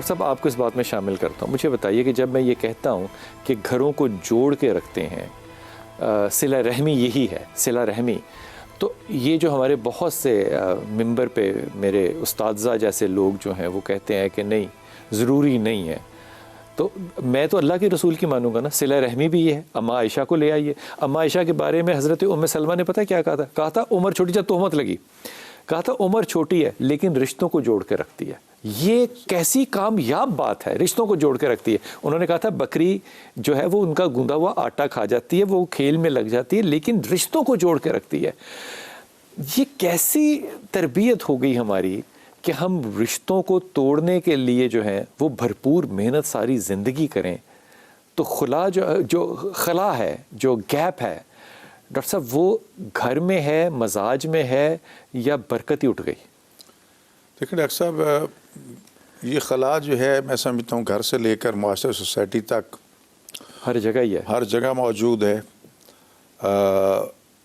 صاحب آپ کو اس بات میں شامل کرتا ہوں، مجھے بتائیے کہ جب میں یہ کہتا ہوں کہ گھروں کو جوڑ کے رکھتے ہیں، صلہ رحمی یہی ہے، صلہ رحمی، تو یہ جو ہمارے بہت سے ممبر پہ میرے اساتذہ جیسے لوگ جو ہیں وہ کہتے ہیں کہ نہیں ضروری نہیں ہے، تو میں تو اللہ کے رسول کی مانوں گا نا، صلہ رحمی بھی یہ ہے۔ اماں عائشہ کو لے آئیے، اماں عائشہ کے بارے میں حضرت ام سلمہ نے پتہ کیا کہا تھا عمر چھوٹی، جب تہمت لگی کہا تھا عمر چھوٹی ہے لیکن رشتوں کو جوڑ کے رکھتی ہے۔ یہ کیسی کامیاب بات ہے، رشتوں کو جوڑ کے رکھتی ہے۔ انہوں نے کہا تھا بکری جو ہے وہ ان کا گوندا ہوا آٹا کھا جاتی ہے، وہ کھیل میں لگ جاتی ہے، لیکن رشتوں کو جوڑ کے رکھتی ہے۔ یہ کیسی تربیت ہو گئی ہماری کہ ہم رشتوں کو توڑنے کے لیے جو ہے وہ بھرپور محنت ساری زندگی کریں، تو جو خلا ہے، جو گیپ ہے ڈاکٹر صاحب، وہ گھر میں ہے، مزاج میں ہے، یا برکت ہی اٹھ گئی؟ دیکھیں ڈاکٹر صاحب، یہ خلا جو ہے میں سمجھتا ہوں گھر سے لے کر معاشرے سوسائٹی تک ہر جگہ ہی ہے، ہر جگہ موجود ہے۔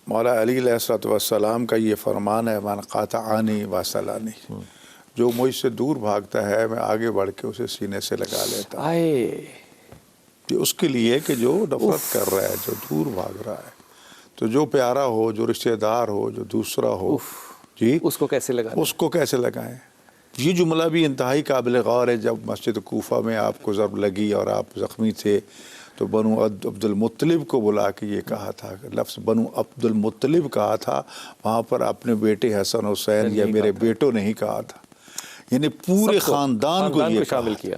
مولا علی علیہ الصلوۃ والسلام کا یہ فرمان ہے، من قاطعنی واصلنی، جو مجھ سے دور بھاگتا ہے میں آگے بڑھ کے اسے سینے سے لگا لیتا ہوں۔ یہ اس کے لیے کہ جو نفرت کر رہا ہے، جو دور بھاگ رہا ہے، تو جو پیارا ہو، جو رشتہ دار ہو، جو دوسرا ہو، جی اس کو کیسے لگائیں؟ اس کو کیسے لگائیں؟ یہ جملہ بھی انتہائی قابل غور ہے۔ جب مسجد کوفہ میں آپ کو ضرب لگی اور آپ زخمی تھے تو بنو عبد المطلب کو بلا کے یہ کہا تھا، لفظ بنو عبد المطلب کہا تھا، وہاں پر اپنے بیٹے حسن حسین یا میرے بیٹوں نہیں کہا تھا، یعنی پورے خاندان کو یہ شامل کیا،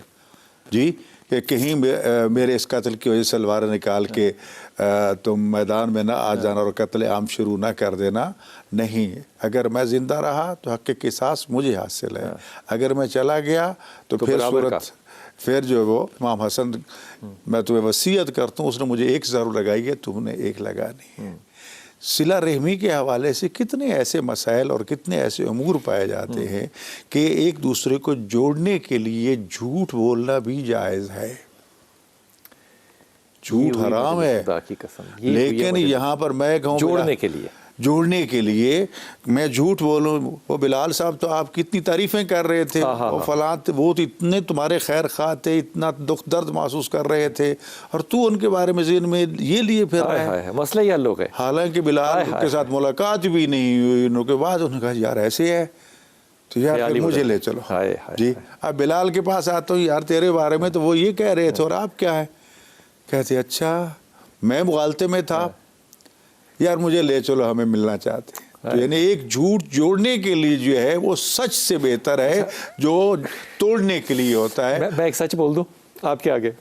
جی، کہ کہیں میرے اس قتل کی وجہ سے سلواریں نکال کے تم میدان میں نہ آ جانا اور قتل عام شروع نہ کر دینا، نہیں، اگر میں زندہ رہا تو حق قصاص مجھے حاصل ہے، اگر میں چلا گیا تو پھر جو وہ امام حسن، میں تمہیں وصیت کرتا ہوں، اس نے مجھے ایک ضرور لگائی ہے، تم نے ایک لگانی ہے۔ صلہ رحمی کے حوالے سے کتنے ایسے مسائل اور کتنے ایسے امور پائے جاتے ہیں کہ ایک دوسرے کو جوڑنے کے لیے جھوٹ بولنا بھی جائز ہے، جھوٹ حرام ہے، لیکن یہاں پر میں کہوں جوڑنے کے لیے میں جھوٹ بولوں، وہ بلال صاحب تو آپ کی اتنی تعریفیں کر رہے تھے، وہ فلاں وہ تو اتنے تمہارے خیر خواہ تھے، اتنا دکھ درد محسوس کر رہے تھے، اور تو ان کے بارے میں ذہن میں یہ لیے پھر رہا ہے، مسئلہ یہ حل ہو گئے۔ حالانکہ بلال کے ساتھ ملاقات بھی نہیں ہوئی، ان کے بعد انہوں نے کہا یار ایسے ہے تو یار مجھے لے چلو، جی اب بلال کے پاس آتا ہوں، یار تیرے بارے میں تو وہ یہ کہہ رہے تھے اور آپ کیا ہے، کہتے اچھا میں مغالطے میں تھا، یار مجھے لے چلو، ہمیں ملنا چاہتے ہیں۔ تو یعنی ایک جھوٹ جوڑنے کے لیے جو ہے وہ سچ سے بہتر ہے جو توڑنے کے لیے ہوتا ہے۔ میں ایک سچ بول دوں آپ کے آگے،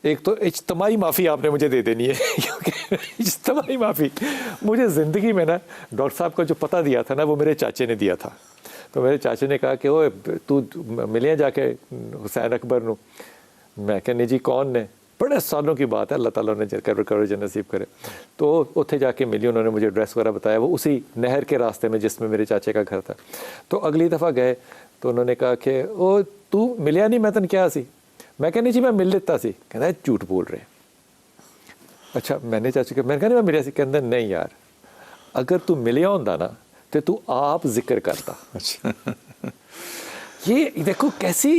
ایک تو اجتماعی معافی آپ نے مجھے دے دینی ہے، کیونکہ اجتماعی معافی مجھے زندگی میں نا ڈاکٹر صاحب کا جو پتہ دیا تھا نا وہ میرے چاچے نے دیا تھا، تو میرے چاچے نے کہا کہ اوے تو ملے جا کے حسین اکبر نو، میں کہنے جی کون نے، بڑے سالوں کی بات ہے، اللہ تعالیٰ نے کوریج نصیب کرے، تو اتنے جا کے ملی، انہوں نے مجھے ایڈریس وغیرہ بتایا، وہ اسی نہر کے راستے میں جس میں میرے چاچے کا گھر تھا۔ تو اگلی دفعہ گئے تو انہوں نے کہا کہ او تو ملیا نہیں، میں تن کیا سی، میں کہا نہیں جی میں مل لیتا سی، کہتا ہے جھوٹ بول رہے ہیں۔ اچھا میں نے چاچے میں کہا نہیں میں ملیا سی، کہتا نہیں یار اگر تو ملیا ہوندا نا تو آپ ذکر کرتا۔ یہ دیکھو کیسی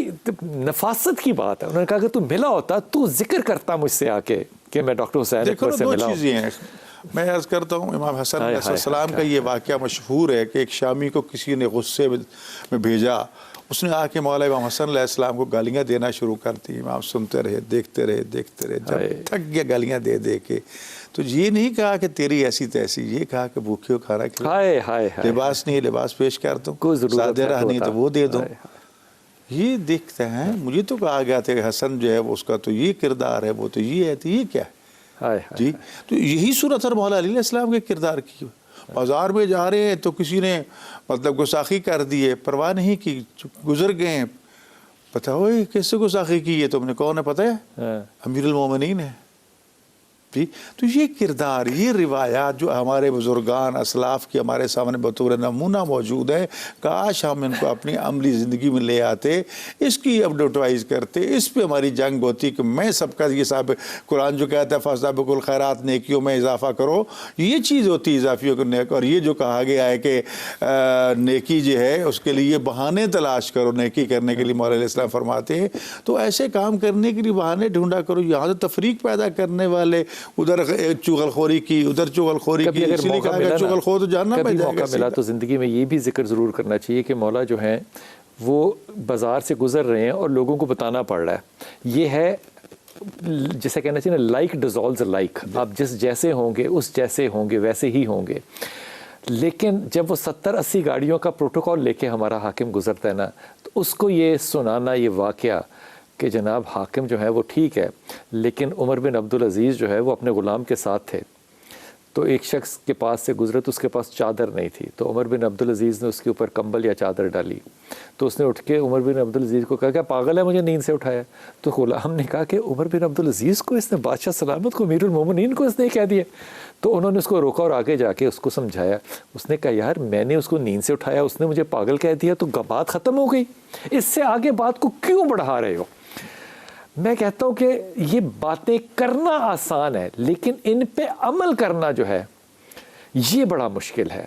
نفاست کی بات ہے، انہوں نے کہا کہ تو ملا ہوتا تو ذکر کرتا مجھ سے آ کے کہ میں ڈاکٹر حسین اکبر سے ملا ہوں۔ دو چیزیں ہیں، میں عرض کرتا ہوں، امام حسن علیہ السلام کا یہ واقعہ مشہور ہے کہ ایک شامی کو کسی نے غصے میں بھیجا، اس نے آ کے مولا امام حسن علیہ السلام کو گالیاں دینا شروع کر دی، امام سنتے رہے، دیکھتے رہے، جب تھک گیا گالیاں دے دے کے، تو یہ نہیں کہا کہ تیری ایسی تیسی، یہ کہا کہ بھوکے ہو کھانا کھلا، لباس نہیں لباس پیش کر دوں، سادے رہ نہیں تو وہ دے دوں۔ یہ دیکھتے ہیں، مجھے تو کہا گیا تھا کہ حسن جو ہے اس کا تو یہ کردار ہے، وہ تو یہ ہے، تو یہ کیا ہے، جی تو یہی صورت ہے مولا علی علیہ السلام کے کردار کی۔ بازار میں جا رہے ہیں تو کسی نے مطلب گستاخی کر دی ہے، پرواہ نہیں کی، گزر گئے ہیں، پتہ ہوئے کیسے گستاخی کی ہے تم نے، کون ہے پتہ ہے، امیر المومنین ہے، جی تو یہ کردار، یہ روایات جو ہمارے بزرگان اسلاف کی ہمارے سامنے بطور نمونہ موجود ہے، کاش ہم ان کو اپنی عملی زندگی میں لے آتے، اس کی ایڈورٹائز کرتے، اس پہ ہماری جنگ ہوتی کہ میں سب کا یہ صاحب قرآن جو کہتا ہے فاستبقوا الخیرات، نیکیوں میں اضافہ کرو، یہ چیز ہوتی ہے اضافیوں کو نیک. اور یہ جو کہا گیا ہے کہ نیکی جو ہے اس کے لیے بہانے تلاش کرو، نیکی کرنے کے لیے مولا علیہ السلام فرماتے ہیں، تو ایسے کام کرنے کے لیے بہانے ڈھونڈا کرو. یہاں سے تفریق پیدا کرنے والے، ادھر چغل خوری کی، ادھر چغل خوری کی، اس لیے کہا گیا چغل خور تو جاننا پڑ جائے گا. موقع ملا تو زندگی میں یہ بھی ذکر ضرور کرنا چاہیے کہ مولا جو ہیں وہ بازار سے گزر رہے ہیں اور لوگوں کو بتانا پڑ رہا ہے. یہ ہے جسے کہنا چاہیے نا، لائک ڈیزالوز لائک، آپ جس جیسے ہوں گے اس جیسے ہوں گے ویسے ہی ہوں گے. لیکن جب وہ 70-80 گاڑیوں کا پروٹوکول لے کے ہمارا حاکم گزرتا ہے نا، تو اس کو یہ سنانا، یہ واقعہ کہ جناب حاکم جو ہے وہ ٹھیک ہے، لیکن عمر بن عبدالعزیز جو ہے وہ اپنے غلام کے ساتھ تھے. تو ایک شخص کے پاس سے گزرے تو اس کے پاس چادر نہیں تھی، تو عمر بن عبدالعزیز نے اس کے اوپر کمبل یا چادر ڈالی. تو اس نے اٹھ کے عمر بن عبدالعزیز کو کہا کہ پاگل ہے، مجھے نیند سے اٹھایا. تو غلام نے کہا کہ عمر بن عبدالعزیز کو اس نے، بادشاہ سلامت کو، امیر المومنین کو اس نے کہہ دیا. تو انہوں نے اس کو روکا اور آگے جا کے اس کو سمجھایا. اس نے کہا یار میں نے اس کو نیند سے اٹھایا، اس نے مجھے پاگل کہہ دیا، تو بات ختم ہو گئی، اس سے آگے بات کو کیوں بڑھا رہے ہو؟ میں کہتا ہوں کہ یہ باتیں کرنا آسان ہے، لیکن ان پہ عمل کرنا جو ہے یہ بڑا مشکل ہے.